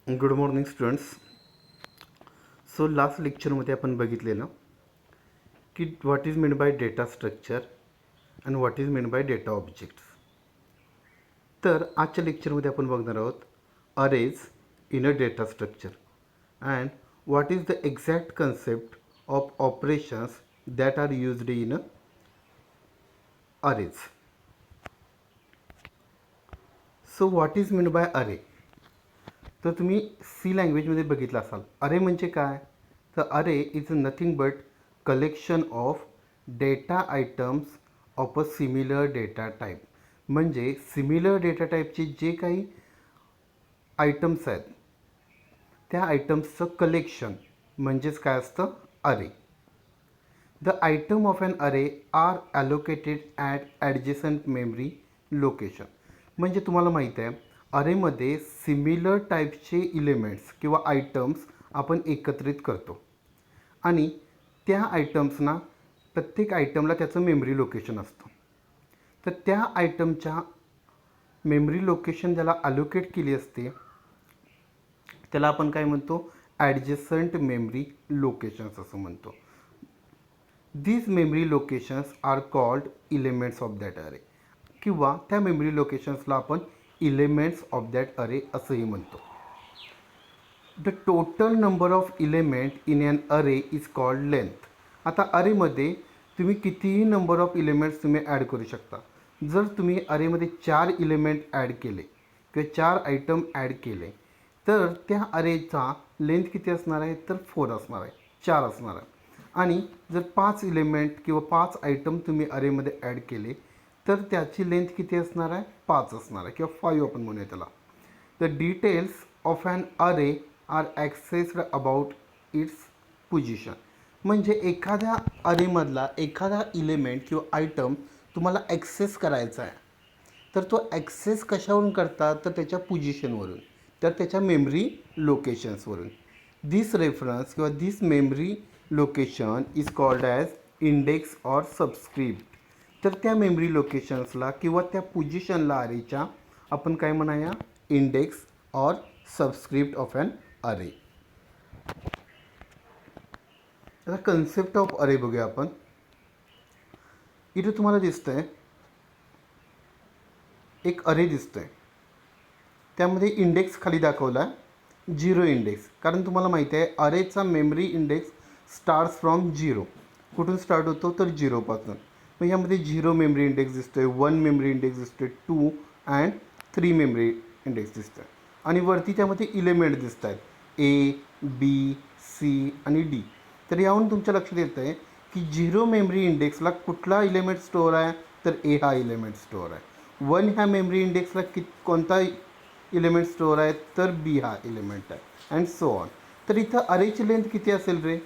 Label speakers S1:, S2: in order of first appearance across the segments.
S1: Good morning students. So last लेक्चरमध्ये आपण बघितलेलं की what is made by data structure and what is made by data objects. तर आजच्या लेक्चरमध्ये आपण बघणार आहोत arrays in a data structure and what is the exact concept of operations that are used in arrays. So what is made by array. तर तुम्ही C लँग्वेजमध्ये बघितलं असाल अरे म्हणजे काय. तर अरे is nothing but collection of data items of a similar data type. म्हणजे सिमिलर डेटा टाईपचे जे काही आयटम्स आहेत त्या आयटम्सचं कलेक्शन म्हणजेच काय असतं अरे. द आयटम ऑफ ॲन अरे आर ॲलोकेटेड ॲट ॲडजेसंट मेमरी लोकेशन. म्हणजे तुम्हाला माहीत आहे अरेमध्ये सिमिलर टाईपचे इलेमेंट्स किंवा आयटम्स आपण एकत्रित करतो आणि त्या आयटम्सना प्रत्येक आयटमला त्याचं मेमरी लोकेशन असतं. तर त्या आयटमच्या मेमरी लोकेशन ज्याला अलोकेट केली असते त्याला आपण काय म्हणतो ॲडजेसंट मेमरी लोकेशन्स असं म्हणतो. These memory locations are called elements of that array किंवा त्या मेमरी लोकेशन्सला आपण इलेमेंट्स ऑफ दॅट अरे असंही म्हणतो. The total number of element in an array is called length. आता अरेमध्ये तुम्ही कितीही नंबर ऑफ इलेमेंट्स तुम्ही ॲड करू शकता. जर तुम्ही अरेमध्ये 4 इलेमेंट ॲड केले किंवा 4 आयटम ॲड केले तर त्या अरेचा लेंथ किती असणार आहे तर 4 असणार आहे, 4 असणार आहे. आणि जर 5 इलेमेंट किंवा 5 आयटम तुम्ही अरेमध्ये ॲड केले तर त्याची लेंथ किती असणार आहे 5 असणार आहे किंवा 5 आपण म्हणूया त्याला. द डिटेल्स ऑफ ॲन अरे आर ॲक्सेस्ड अबाउट इट्स पोझिशन. म्हणजे एखाद्या अरेमधला एखादा इलेमेंट किंवा आयटम तुम्हाला ॲक्सेस करायचा आहे तर तो ॲक्सेस कशावरून करतात तर त्याच्या पोझिशनवरून, तर त्याच्या मेमरी लोकेशन्सवरून. दिस रेफरन्स किंवा this memory location is called as index or subscript. तर त्या मेमरी लोकेशन्सला किंवा त्या पोझिशनला अरेच्या आपण काय म्हणूया index or subscript of an array. आता कन्सेप्ट ऑफ अरे बघूया आपण. इथे तुम्हाला दिसतंय एक अरे दिसतोय त्यामध्ये इंडेक्स खाली दाखवला 0 इंडेक्स. कारण तुम्हाला माहिती आहे अरेचा मेमरी इंडेक्स स्टार्ट्स फ्रॉम 0. कुठून स्टार्ट होतो तर 0पासून. मग ह्यामध्ये 0 मेमरी इंडेक्स दिसतोय, 1 मेमरी इंडेक्स दिसतोय, 2 अँड 3 मेमरी इंडेक्स दिसतोय आणि वरती त्यामध्ये इलेमेंट दिसत आहेत ए, बी, सी आणि डी. तर यावरून तुमच्या लक्षात येतं आहे की 0 मेमरी इंडेक्सला कुठला इलेमेंट स्टोअर आहे तर ए हा इलेमेंट स्टोअर आहे. 1 ह्या मेमरी इंडेक्सला कोणता इलेमेंट स्टोअर आहे तर बी हा इलेमेंट आहे अँड सो ऑन. तर इथं अरेची लेंथ किती असेल रे,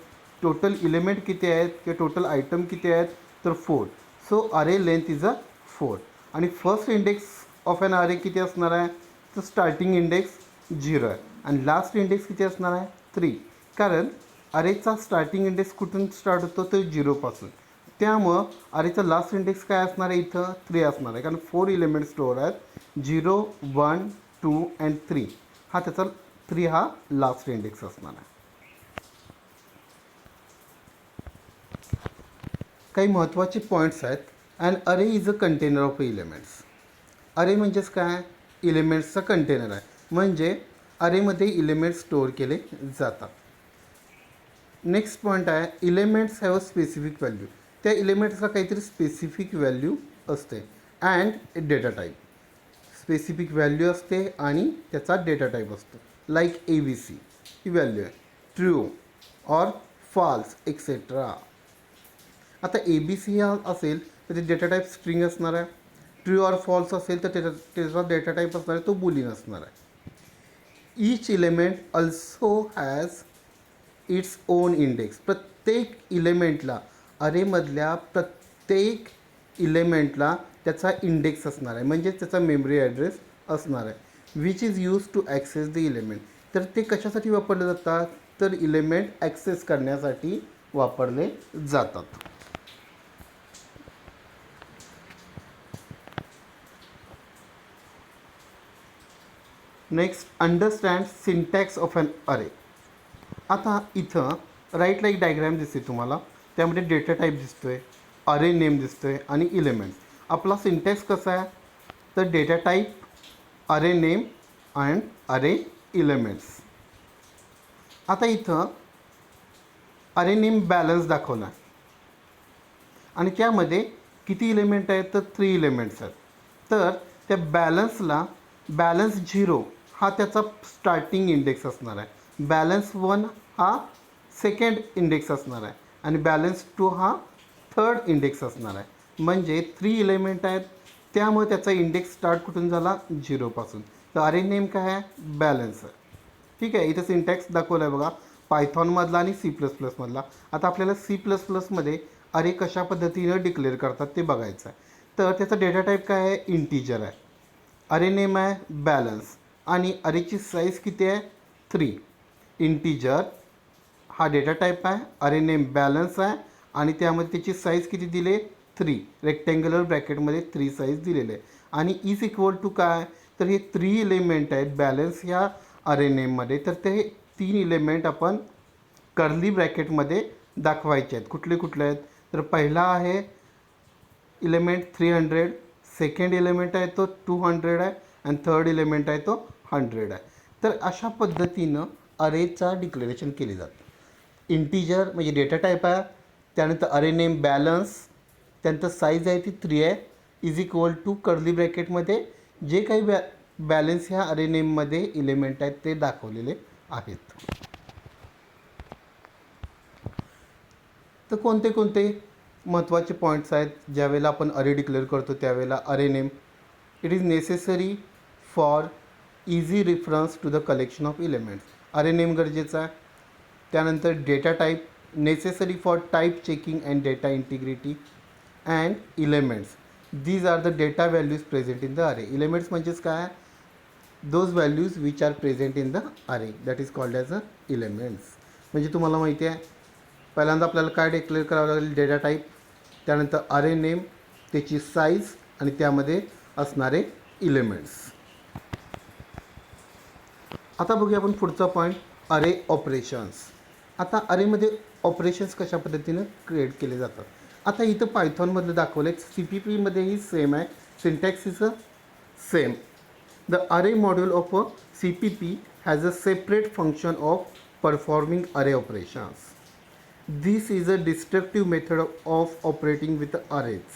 S1: टोटल इलेमेंट किती आहेत किंवा टोटल आयटम किती आहेत तर 4. सो अरे लेंथ इज अ 4 आणि फर्स्ट इंडेक्स ऑफ ॲन अरे किती असणार आहे तर स्टार्टिंग इंडेक्स 0 आहे आणि लास्ट इंडेक्स किती असणार आहे 3. कारण अरेचा स्टार्टिंग इंडेक्स कुठून स्टार्ट होतो तर 0पासून. त्यामुळं अरेचा लास्ट इंडेक्स काय असणार आहे इथं 3 असणार आहे कारण 4 इलेमेंट स्टोअर आहेत 0, 1, 2 अँड 3. हा त्याचा 3 हा लास्ट इंडेक्स असणार आहे. काही महत्त्वाचे पॉईंट्स आहेत. अँड अरे is a container of elements. अरे म्हणजेच काय इलेमेंट्सचा कंटेनर आहे. म्हणजे अरेमध्ये इलेमेंट्स स्टोअर केले जातात. नेक्स्ट पॉईंट आहे elements have a specific value. त्या इलेमेंट्सला काहीतरी स्पेसिफिक व्हॅल्यू असते and data type. Specific value असते आणि त्याचा डेटा टाईप असतो. लाईक ABC ही व्हॅल्यू आहे, ट्रू ऑर फॉल्स एक्सेट्रा. आता ABC हा असेल तर ते डेटा टाईप स्ट्रिंग असणार आहे. ट्रू ऑर फॉल्स असेल तर त्याचा डेटा टाईप असणार आहे तो बुलियन असणार आहे. Each element also has its own index. प्रत्येक इलेमेंटला अरेमधल्या प्रत्येक इलेमेंटला त्याचा इंडेक्स असणार आहे म्हणजेच त्याचा मेमरी ॲड्रेस असणार आहे which is use to access the element. तर ते कशासाठी वापरले जातात तर इलेमेंट ॲक्सेस करण्यासाठी वापरले जातात. Next understand syntax of an array. आता इथं राईटला एक डायग्रॅम दिसते तुम्हाला, त्यामध्ये डेटा टाईप दिसतोय, अरे नेम दिसतोय आणि इलेमेंट्स. आपला सिंटॅक्स कसा आहे, तर डेटा टाईप, अरे नेम अँड अरे इलेमेंट्स. आता इथं अरे नेम बॅलन्स दाखवला आणि त्यामध्ये किती इलेमेंट आहेत, तर 3 इलेमेंट्स आहेत. तर त्या बॅलन्सला बॅलन्स 0 हा त्याचा स्टार्टिंग इंडेक्स असणार आहे, बॅलन्स 1 हा सेकंड इंडेक्स असणार आहे आणि बॅलन्स 2 हा थर्ड इंडेक्स असणार आहे. म्हणजे 3 इलेमेंट आहेत, त्यामुळे त्याचा इंडेक्स स्टार्ट कुठून झाला, 0 पासून. तर अरे नेम काय आहे, बॅलन्स आहे. ठीक आहे. इथं सिंटॅक्स दाखवला आहे बघा, पायथॉनमधला आणि C++ मधला. आता आपल्याला C++ मध्ये अरे कशा पद्धतीनं डिक्लेअर करतात ते बघायचं आहे. तर त्याचा डेटा टाईप काय आहे, इंटीजर आहे. अरे नेम आहे बॅलन्स आणि अरेची साईज किती आहे, 3. इंटीजर हा डेटा टाईप आहे, अरे नेम बॅलन्स आहे आणि त्यामध्ये त्याची साईज किती दिले, 3. रेक्टँग्युलर ब्रॅकेटमध्ये 3 साईज दिलेले आहे आणि इज इक्वल टू काय, तर हे 3 इलेमेंट आहेत बॅलन्स ह्या अरे नेममध्ये. तर ते 3 इलेमेंट आपण कर्ली ब्रॅकेटमध्ये दाखवायचे आहेत. कुठले कुठले आहेत, तर पहिला आहे इलेमेंट 300, सेकंड इलेमेंट आहे तो 200 आहे आणि थर्ड इलेमेंट आहे तो 100 आहे. तर अशा पद्धतीनं अरेचा डिक्लेरेशन केले जातं. इंटीजर म्हणजे डेटा टाईप आहे, त्यानंतर अरे नेम बॅलन्स, त्यानंतर साईज आहे ती 3 आहे, इज इक्वल टू कर्ली ब्रॅकेटमध्ये जे काही बॅलन्स ह्या अरे नेममध्ये इलेमेंट आहेत ते दाखवलेले आहेत. तर कोणते कोणते महत्त्वाचे पॉईंट्स आहेत ज्यावेळेला आपण अरे डिक्लेअर करतो त्यावेळेला, array name it is necessary for easy reference to the collection of elements. Array name गरजेचा आहे. त्यानंतर data type necessary for type checking and data integrity and elements these are the data values present in the array. Elements म्हणजेच काय, those values which are present in the array, that is called as a elements. म्हणजे तुम्हाला माहिती आहे, पहिल्यांदा आपल्याला काय declare करावं लागेल, डेटा टाईप, त्यानंतर अरे नेम, त्याची साईज आणि त्यामध्ये असणारे इलेमेंट्स. आता बघूया आपण पुढचा पॉईंट, अरे ऑपरेशन्स. आता अरेमध्ये ऑपरेशन्स कशा पद्धतीनं क्रिएट केले जातात. आता इथं पायथॉनमधलं दाखवलं आहे, CPPमध्येही सेम आहे, syntax is a same. The array module of a CPP has a separate function of performing array operations. This is a destructive method of operating with arrays,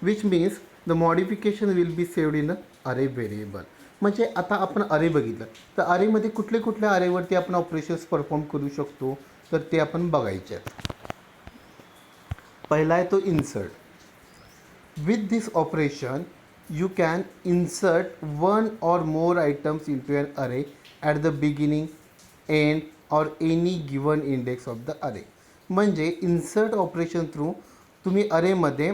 S1: which means the modification will be saved in the array variable. म्हणजे आता आपण अरे बघितलं, तर अरेमध्ये कुठले कुठल्या अरेवरती आपण operations perform करू शकतो, तर ते आपण बघायचे आहेत. पहिला आहे तो insert. With this operation you can insert 1 or more items into an array at the beginning, end और any given index of the अरे. म्हणजे इन्सर्ट ऑपरेशन थ्रू तुम्ही अरेमध्ये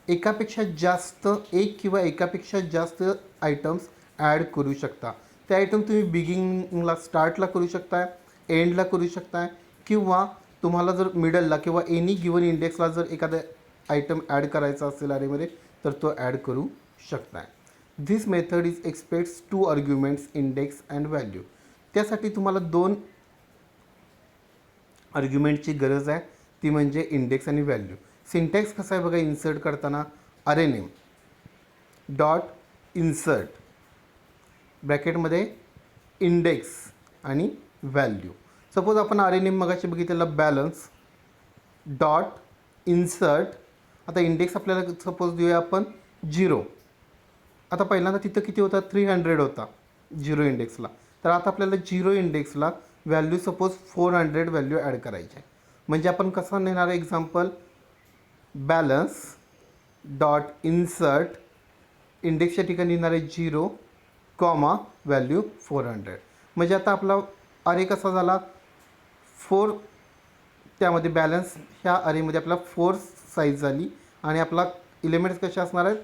S1: एकापेक्षा जास्त, एक किंवा एकापेक्षा जास्त आयटम्स ॲड करू शकता. ते आयटम तुम्ही बिगिनिंगला स्टार्टला करू शकताय, एंडला करू शकताय, किंवा तुम्हाला जर मिडलला किंवा एनी गिवन इंडेक्सला जर एखादा आयटम ॲड करायचा असेल अरेमध्ये तर तो ॲड करू शकताय. This method is aspects 2 arguments, index and value. त्यासाठी तुम्हाला 2 आर्ग्युमेंटची गरज आहे, ती म्हणजे इंडेक्स आणि व्हॅल्यू. सिंटॅक्स कसा आहे बघा, इन्सर्ट करताना अरे नेम डॉट इन्सर्ट ब्रॅकेटमध्ये इंडेक्स आणि व्हॅल्यू. सपोज आपण अरे नेम मगाशी बघितलेला बॅलन्स डॉट इन्सर्ट. आता इंडेक्स आपल्याला सपोज देऊया आपण 0. आता पहिल्यांदा तिथं किती होता, 300 होता 0 इंडेक्सला. तर आता आपल्याला 0 इंडेक्सला व्हॅल्यू सपोज 400 व्हॅल्यू ॲड करायची आहे. म्हणजे आपण कसं नेणार आहे एक्झाम्पल, बॅलन्स डॉट इन्सर्ट इंडेक्सच्या ठिकाणी येणार आहे 0, कॉमा व्हॅल्यू 400. म्हणजे आता आपला अरे कसा झाला, 4, त्यामध्ये बॅलन्स ह्या अरेमध्ये आपला 4 साईज झाली आणि आपला इलेमेंट्स कसे असणार आहेत,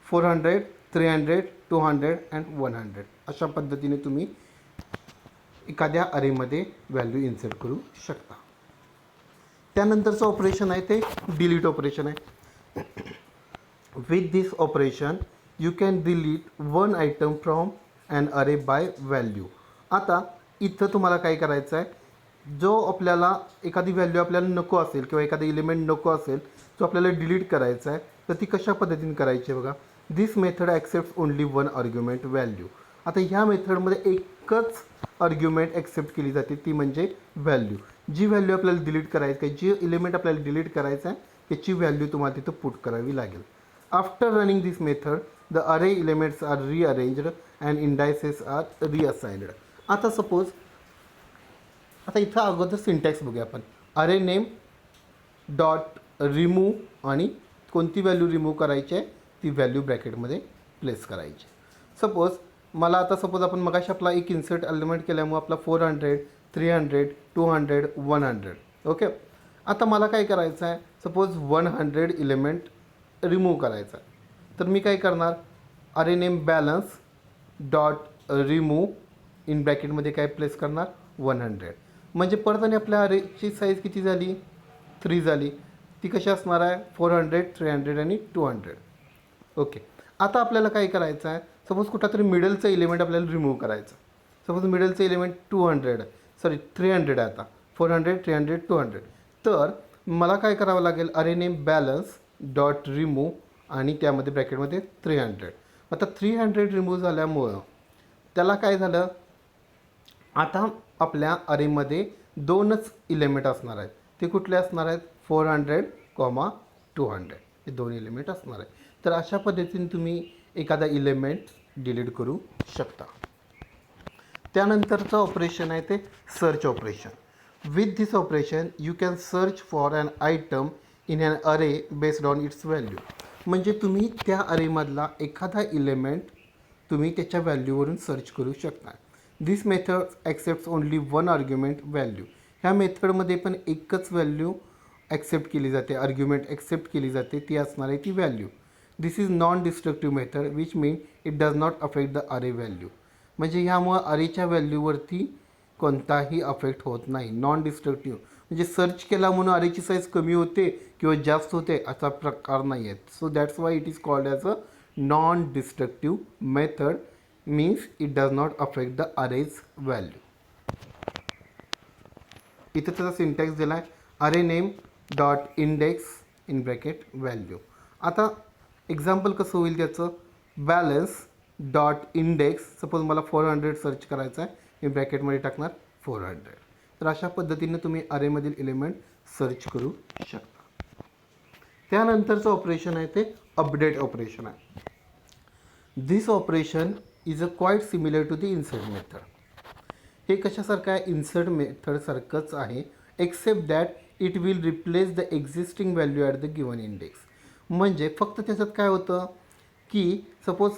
S1: 400, 300, 200 अँड 100. अशा पद्धतीने तुम्ही एखाद्या अरेमध्ये व्हॅल्यू इन्सर्ट करू शकता. त्यानंतरचं ऑपरेशन आहे ते डिलीट ऑपरेशन आहे. With this operation you can delete 1 item from and अरे बाय व्हॅल्यू. आता इथं तुम्हाला काय करायचं आहे, जो आपल्याला एखादी व्हॅल्यू आपल्याला नको असेल किंवा एखादा इलिमेंट नको असेल जो आपल्याला डिलीट करायचा आहे, तर ती कशा पद्धतीने करायची आहे बघा. This method accept only one argument value. आता ह्या मेथडमध्ये एकच आर्ग्युमेंट ॲक्सेप्ट केली जाते, ती म्हणजे व्हॅल्यू. जी व्हॅल्यू आपल्याला डिलीट करायची आहे, जी इलिमेंट आपल्याला डिलीट करायचं आहे त्याची व्हॅल्यू तुम्हाला तिथं पुट करावी लागेल. After running this method the array elements are rearranged and indices are reassigned. आता सपोज आता इथं अगोदर सिंटॅक्स बघूया आपण. अरे नेम डॉट रिमूव्ह आणि कोणती व्हॅल्यू रिमूव्ह करायची आहे ती व्हॅल्यू ब्रॅकेटमध्ये प्लेस करायची. सपोज मला आता सपोज आपण मगाशी आपला एक इन्सर्ट एलिमेंट केल्यामुळे आपला 400 300 200 100. ओके. आता मला काय करायचं आहे, सपोज 100 एलिमेंट रिमूव्ह करायचा आहे, तर मी काय करणार, array name balance dot remove in ब्रॅकेटमध्ये काय प्लेस करणार 100. म्हणजे परत आणि आपल्या अरेची साईज किती झाली, 3 झाली. ती कशी असणार आहे, 400 300 आणि 200. ओके. आता आपल्याला काय करायचं आहे, सपोज कुठं तरी मिडलचं एलिमेंट आपल्याला रिमूव्ह करायचं. सपोज मिडलचं एलिमेंट 300 आहे. आता 400 300 200. तर मला काय करावं लागेल, अरे नेम बॅलन्स डॉट रिमूव्ह आणि त्यामध्ये ब्रॅकेटमध्ये 300. आता 300 रिमूव्ह झाल्यामुळं त्याला काय झालं, आता आपल्या अरेमध्ये 2च इलिमेंट असणार आहेत. ते कुठले असणार आहेत, 400 200. हे 2 इलिमेंट असणार आहेत. तर अशा पद्धतीने तुम्ही एखादा इलिमेंट डिलीट करू शकता. त्यानंतरचं ऑपरेशन आहे ते search operation. With this operation you can search for an item in an array based on it's value. म्हणजे तुम्ही त्या अरेमधला एखादा इलिमेंट तुम्ही त्याच्या व्हॅल्यूवरून सर्च करू शकता. This method accepts only one argument value. ह्या मेथडमध्ये पण एकच व्हॅल्यू ॲक्सेप्ट केली जाते, आर्ग्युमेंट ॲक्सेप्ट केली जाते, ती असणार आहे ती value. This is non destructive method which mean it does not affect the अरे व्हॅल्यू. म्हणजे ह्यामुळं अरेच्या व्हॅल्यूवरती कोणताही अफेक्ट होत नाही. नॉन डिस्ट्रक्टिव्ह म्हणजे सर्च केला म्हणून अरेची साईज कमी होते किंवा जास्त होते असा प्रकार नाही आहे. So that's why it is called as a non destructive method. Means it does not affect the arrays value. इथं त्याचा सिंटॅक्स दिला आहे, array name dot index in bracket value. आता एक्झाम्पल कसं होईल त्याचं, बॅलन्स डॉट इंडेक्स. सपोज मला 400 search करायचं आहे, मी ब्रॅकेटमध्ये टाकणार 400. तर अशा पद्धतीने तुम्ही अरेमधील एलिमेंट सर्च करू शकता. त्यानंतरचं ऑपरेशन आहे ते अपडेट ऑपरेशन आहे. This operation is a quite similar to the insert method. हे कशासारखं आहे, इन्सर्ट मेथडसारखंच आहे, except that it will replace the existing value at the given index. म्हणजे फक्त त्याच्यात काय होतं की सपोज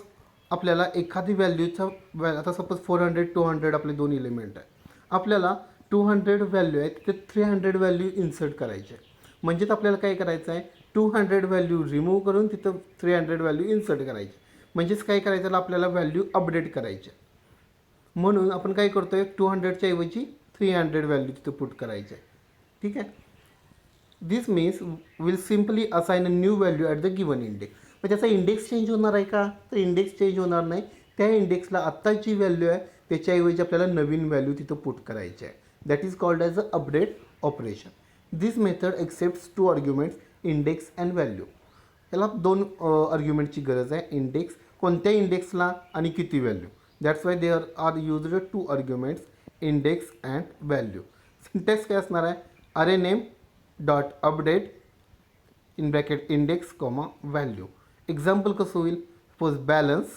S1: आपल्याला एखादी व्हॅल्यूचा आता सपोज 400 200 आपले 2 एलिमेंट आहे, आपल्याला 200 व्हॅल्यू आहे तिथे 300 व्हॅल्यू इन्सर्ट करायची आहे. म्हणजेच आपल्याला काय करायचं आहे, 200 व्हॅल्यू रिमूव्ह करून तिथं 300 व्हॅल्यू इन्सर्ट करायची. म्हणजेच काय करायचं, आपल्याला व्हॅल्यू अपडेट करायची. म्हणून आपण काय करतो आहे, 200च्या ऐवजी 300 व्हॅल्यू तिथं पुट करायची आहे. ठीक आहे. This means will simply assign a new value at the given index. मग त्याचा इंडेक्स चेंज होणार आहे का, तर इंडेक्स चेंज होणार नाही. त्या इंडेक्सला आत्ता जी व्हॅल्यू आहे त्याच्याऐवजी आपल्याला नवीन व्हॅल्यू तिथं पुट करायची आहे. That is called as a update operation. This method accepts 2 arguments, index and value. याला 2 आर्ग्युमेंटची गरज आहे, इंडेक्स, कोणत्या इंडेक्सला आणि किती value. That's why there are used 2 arguments, index and value. Syntax काय असणार आहे, array name dot update in bracket index value. Example कसं होईल, सपोज बॅलन्स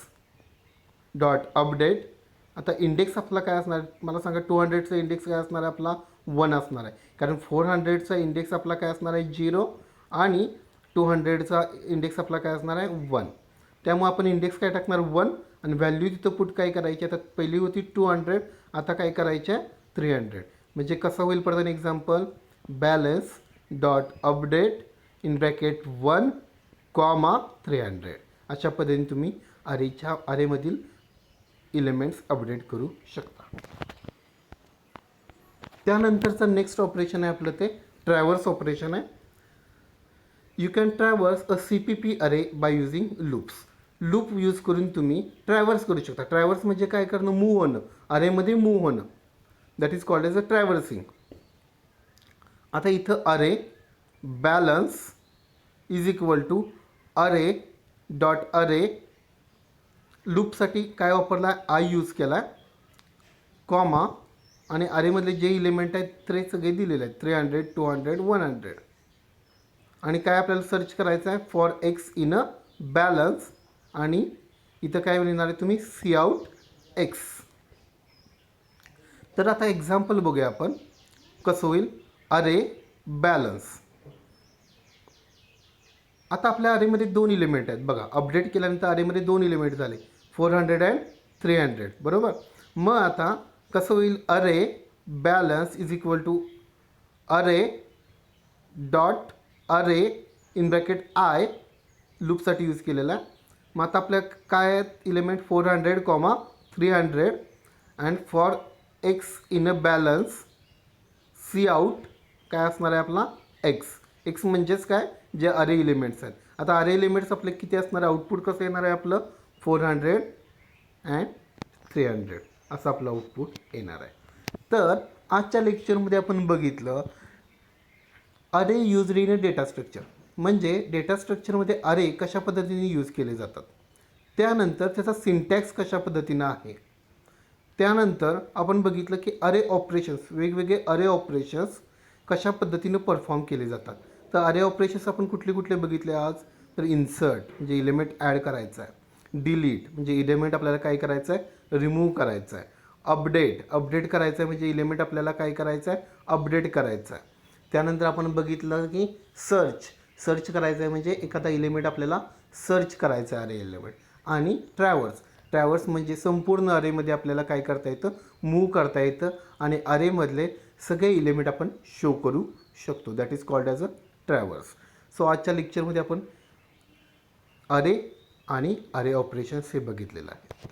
S1: डॉट अपडेट. आता इंडेक्स आपला काय असणार मला सांगा, 200चा इंडेक्स काय असणार आहे आपला 1 असणार आहे, कारण 400चा इंडेक्स आपला काय असणार आहे 0 आणि 200चा इंडेक्स आपला काय असणार आहे 1. त्यामुळे आपण इंडेक्स काय टाकणार 1 आणि व्हॅल्यू तिथं पुट काय करायची, आता पहिली होती 200, आता काय करायची आहे 300. म्हणजे कसं होईल परत example, balance dot update in bracket 1 300. अशा पद्धतीने तुम्ही अरेमधील एलिमेंट्स अपडेट करू शकता. त्यानंतरचं नेक्स्ट ऑपरेशन आहे आपलं ते ट्रॅव्हर्स ऑपरेशन आहे. You can traverse a CPP अरे by using loops. Loop use करून तुम्ही ट्रॅव्हर्स करू शकता. ट्रॅव्हर्स म्हणजे काय करणं, मूव्ह होणं, अरेमध्ये मूव्ह होणं, that is called as a traversing. आता इथं array balance is equal to array dot array, लूपसाठी काय वापरला आहे, आय यूज केला आहे, कॉमा, आणि अरेमधले जे इलिमेंट आहेत ते सगळे दिलेले आहेत, 300 200 100. आणि काय आपल्याला सर्च करायचं आहे, for x in a balance, आणि इथं काय लिहिणार आहे तुम्ही, सी आउट एक्स. तर आता एक्झाम्पल बघूया आपण कसं होईल. अरे बॅलन्स, आता आपल्या अरेमध्ये 2 इलिमेंट आहेत बघा, अपडेट केल्यानंतर अरेमध्ये 2 इलिमेंट झाले, 400 अँड 300, बरोबर. मग आता कसं होईल, array balance is equal to array dot array in bracket i, लूपसाठी यूज केलेला आहे. मग आता आपल्या काय आहेत element, 400 comma 300, and for x in a balance cout काय असणार आहे आपला, एक्स. एक्स म्हणजेच काय, जे अरे इलिमेंट्स आहेत. आता अरे इलिमेंट्स आपले किती असणार आहे, आउटपुट कसं येणार आहे आपलं, 400 अँड 300 असं आपलं आउटपुट येणार आहे. तर आजच्या लेक्चरमध्ये आपण बघितलं अरे used in a data structure, म्हणजे डेटा स्ट्रक्चरमध्ये अरे कशा पद्धतीने यूज केले जातात, त्यानंतर त्याचा सिंटॅक्स कशा पद्धतीनं आहे, त्यानंतर आपण बघितलं की अरे ऑपरेशन्स, वेगवेगळे अरे ऑपरेशन्स कशा पद्धतीनं परफॉर्म केले जातात. तर अरे ऑपरेशन्स आपण कुठले कुठले बघितले आज, तर इन्सर्ट म्हणजे इलिमेंट ॲड करायचा आहे, डिलीट म्हणजे इलिमेंट आपल्याला काय करायचं आहे, रिमूव्ह करायचं आहे, अपडेट करायचं आहे म्हणजे इलिमेंट आपल्याला काय करायचं आहे, अपडेट करायचं आहे. त्यानंतर आपण बघितलं की सर्च करायचं आहे म्हणजे एखादा इलिमेंट आपल्याला सर्च करायचा आहे अरे इलिमेंट. आणि ट्रॅव्हर्स म्हणजे संपूर्ण अरेमध्ये आपल्याला काय करता येतं, मूव्ह करता येतं, आणि अरेमधले सगळे इलिमेंट आपण शो करू शकतो, that is called as a traverse. So आजच्या लेक्चरमध्ये आपण अरे आणि अरे ऑपरेशन्स हे बघितलेलं आहे.